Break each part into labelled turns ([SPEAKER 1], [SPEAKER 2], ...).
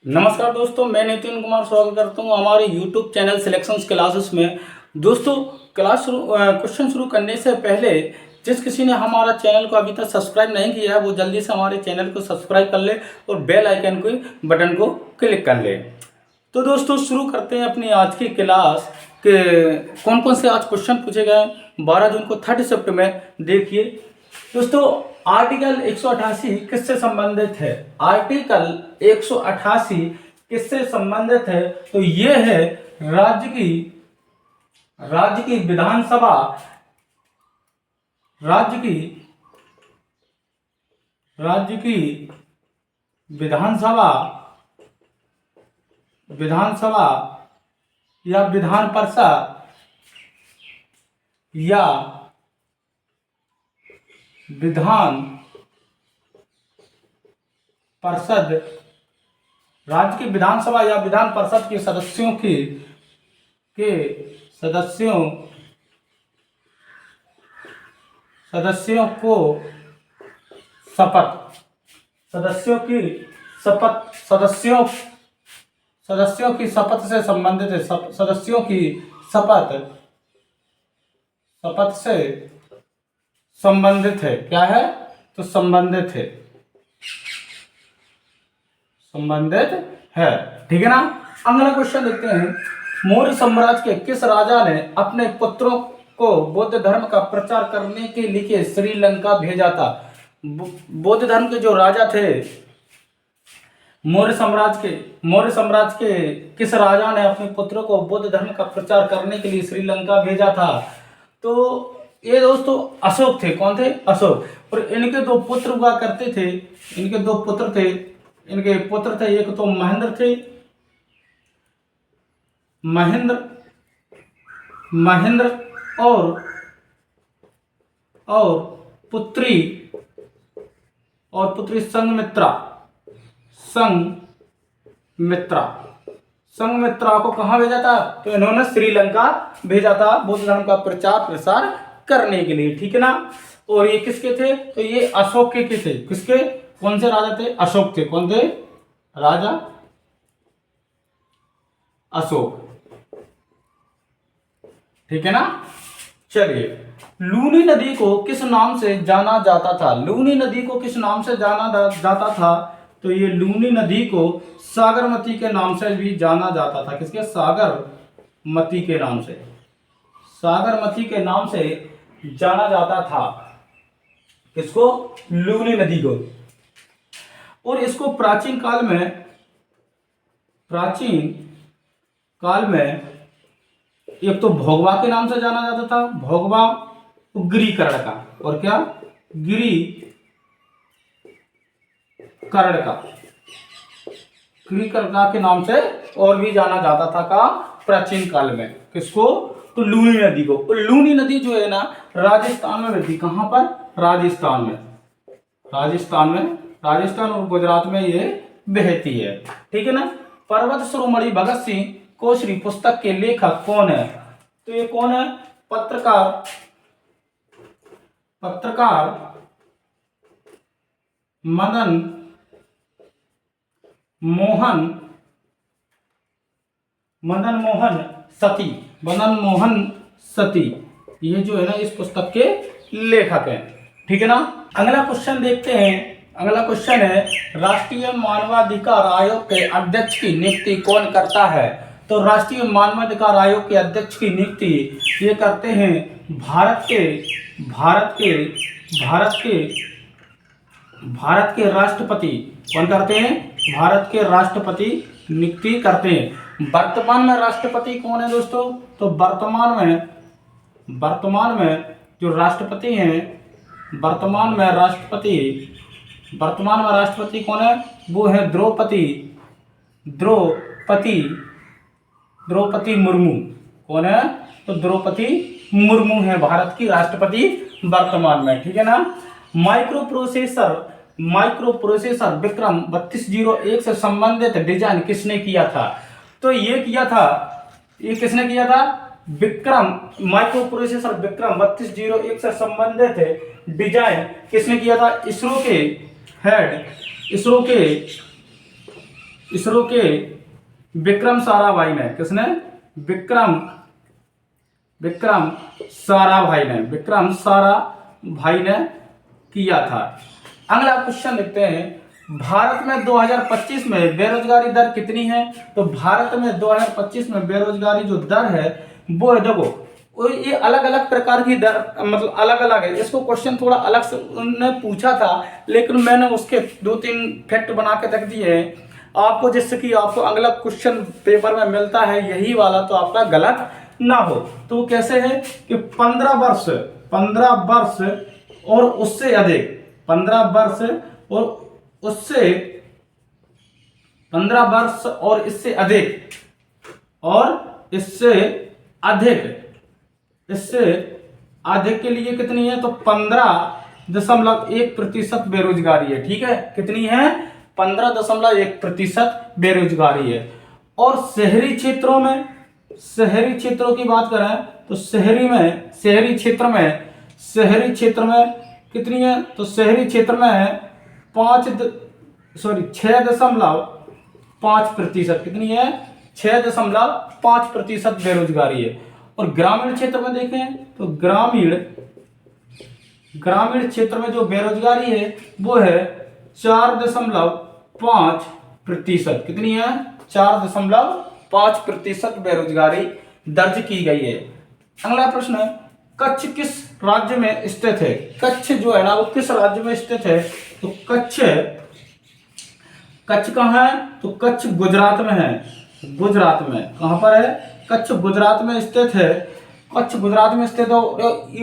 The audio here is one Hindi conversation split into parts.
[SPEAKER 1] नमस्कार दोस्तों, मैं नितिन कुमार स्वागत करता हूं हमारे YouTube चैनल सिलेक्शंस क्लासेस में। दोस्तों, क्वेश्चन शुरू करने से पहले जिस किसी ने हमारा चैनल को अभी तक सब्सक्राइब नहीं किया है वो जल्दी से हमारे चैनल को सब्सक्राइब कर ले और बेल आइकन को बटन को क्लिक कर ले। तो दोस्तों, शुरू करते हैं अपनी आज की क्लास के कौन कौन से आज क्वेश्चन पूछे गए 12 जून को थर्ड शिफ्ट में। देखिए दोस्तों, आर्टिकल 188 किससे संबंधित है? आर्टिकल 188 किससे संबंधित है? तो ये है राज्य की विधानसभा, राज्य की विधानसभा या विधान परिषद या विधान परिषद, राज्य की विधानसभा या विधान परिषद के सदस्यों को सदस्यों की शपथ से संबंधित है। सदस्यों की शपथ से संबंधित है। क्या है? तो संबंधित है। ठीक है ना। अगला क्वेश्चन देखते हैं। मौर्य साम्राज्य के किस राजा ने अपने पुत्रों को बौद्ध धर्म का प्रचार करने के लिए श्रीलंका भेजा था? बौद्ध धर्म के जो राजा थे मौर्य साम्राज्य के किस राजा ने अपने पुत्रों को बौद्ध धर्म का प्रचार करने के लिए श्रीलंका भेजा था? तो ये दोस्तों अशोक थे। कौन थे? अशोक। और इनके दो पुत्र हुआ करते थे। इनके पुत्र थे। एक तो महेंद्र और पुत्री संघमित्रा को कहाँ भेजा था? तो इन्होंने श्रीलंका भेजा था बौद्ध धर्म का प्रचार प्रसार करने के लिए। ठीक है ना। और ये किसके थे? तो ये अशोक के थे। किसके? कौन से राजा थे? अशोक थे। कौन थे? राजा अशोक। ठीक है ना। चलिए, लूनी नदी को किस नाम से जाना जाता था? लूनी नदी को किस नाम से जाना जाता था? तो ये लूनी नदी को सागरमती के नाम से भी जाना जाता था। किसके? सागरमती के नाम से जाना जाता था। किसको? लूनी नदी को। और इसको प्राचीन काल में एक तो भोगवा के नाम से जाना जाता था। भोगवा, गिरिकरण का। और क्या? गिरिकरण के नाम से और भी जाना जाता था का प्राचीन काल में। किसको? तो लूनी नदी को। और लूनी नदी जो है ना राजस्थान में बहती। कहां पर? राजस्थान और गुजरात में ये बहती है। ठीक है ना। पर्वत शिरोमणि भगत सिंह कोश्यारी पुस्तक के लेखक कौन है? तो ये कौन है? पत्रकार मदन मोहन सती। ये जो है ना इस पुस्तक के लेखक हैं। ठीक है ना। अगला क्वेश्चन देखते हैं। अगला क्वेश्चन है, राष्ट्रीय मानवाधिकार आयोग के अध्यक्ष की नियुक्ति कौन करता है? तो राष्ट्रीय मानवाधिकार आयोग के अध्यक्ष की नियुक्ति ये करते हैं भारत के राष्ट्रपति। कौन करते हैं? भारत के राष्ट्रपति नियुक्ति करते हैं। वर्तमान में राष्ट्रपति कौन है दोस्तों? तो वर्तमान में जो राष्ट्रपति हैं, वर्तमान में राष्ट्रपति कौन है? वो है द्रौपदी मुर्मू। कौन है? तो द्रौपदी मुर्मू है भारत की राष्ट्रपति वर्तमान में। ठीक है ना। माइक्रो प्रोसेसर विक्रम 3201 से संबंधित डिजाइन किसने किया था? तो ये किसने किया था? माइक्रो प्रोसेसर विक्रम 3201 से संबंधित डिजाइन किसने किया था? इसरो के इसरो के विक्रम साराभाई ने, किसने? विक्रम साराभाई ने किया था। अगला क्वेश्चन देखते हैं, भारत में 2025 में बेरोजगारी दर कितनी है? तो भारत में 2025 में बेरोजगारी जो दर है वो है, देखो ये अलग अलग प्रकार की दर, मतलब अलग अलग है। इसको क्वेश्चन थोड़ा अलग से उन्होंने पूछा था, लेकिन मैंने उसके 2-3 फैक्ट बना के रख दिए हैं आपको, जिससे कि आपको अगला क्वेश्चन पेपर में मिलता है यही वाला तो आपका गलत ना हो। तो कैसे है कि 15 वर्ष और उससे अधिक, 15 वर्ष और इससे अधिक के लिए कितनी है? तो 15.1% बेरोजगारी है। ठीक है, कितनी है? 15.1% बेरोजगारी है। और शहरी क्षेत्रों की बात करें तो शहरी क्षेत्र में कितनी है? तो शहरी क्षेत्र में 6.5%। कितनी है? 6.5% बेरोजगारी है। और ग्रामीण क्षेत्र में देखें तो ग्रामीण क्षेत्र में जो बेरोजगारी है वो है 4.5%। कितनी है? 4.5% बेरोजगारी दर्ज की गई है। अगला प्रश्न है, कच्छ किस राज्य में स्थित है? कच्छ जो है ना वो किस राज्य में स्थित है? तो कच्छ कहाँ है? तो कच्छ गुजरात में है। कहां पर है? कच्छ गुजरात में स्थित है।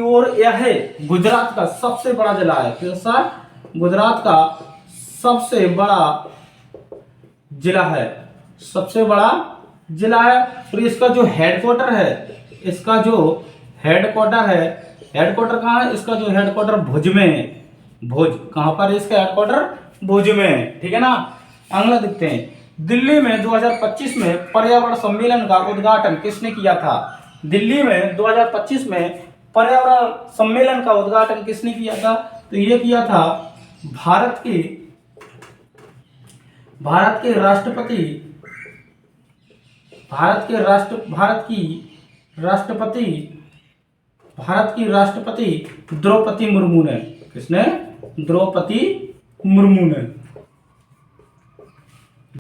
[SPEAKER 1] और यह गुजरात का सबसे बड़ा जिला है। कैसा? गुजरात का सबसे बड़ा जिला है। और इसका जो हेडक्वार्टर कहाँ है? इसका जो हेडक्वार्टर भुज में है। कहां पर है इसका हेडक्वार्टर? भुज में है। ठीक है ना। अगला देखते हैं, दिल्ली में 2025 में पर्यावरण सम्मेलन का उद्घाटन किसने किया था? दिल्ली में 2025 में पर्यावरण सम्मेलन का उद्घाटन किसने किया था? तो ये किया था भारत की राष्ट्रपति द्रौपदी मुर्मू ने। किसने? द्रौपदी मुर्मू ने।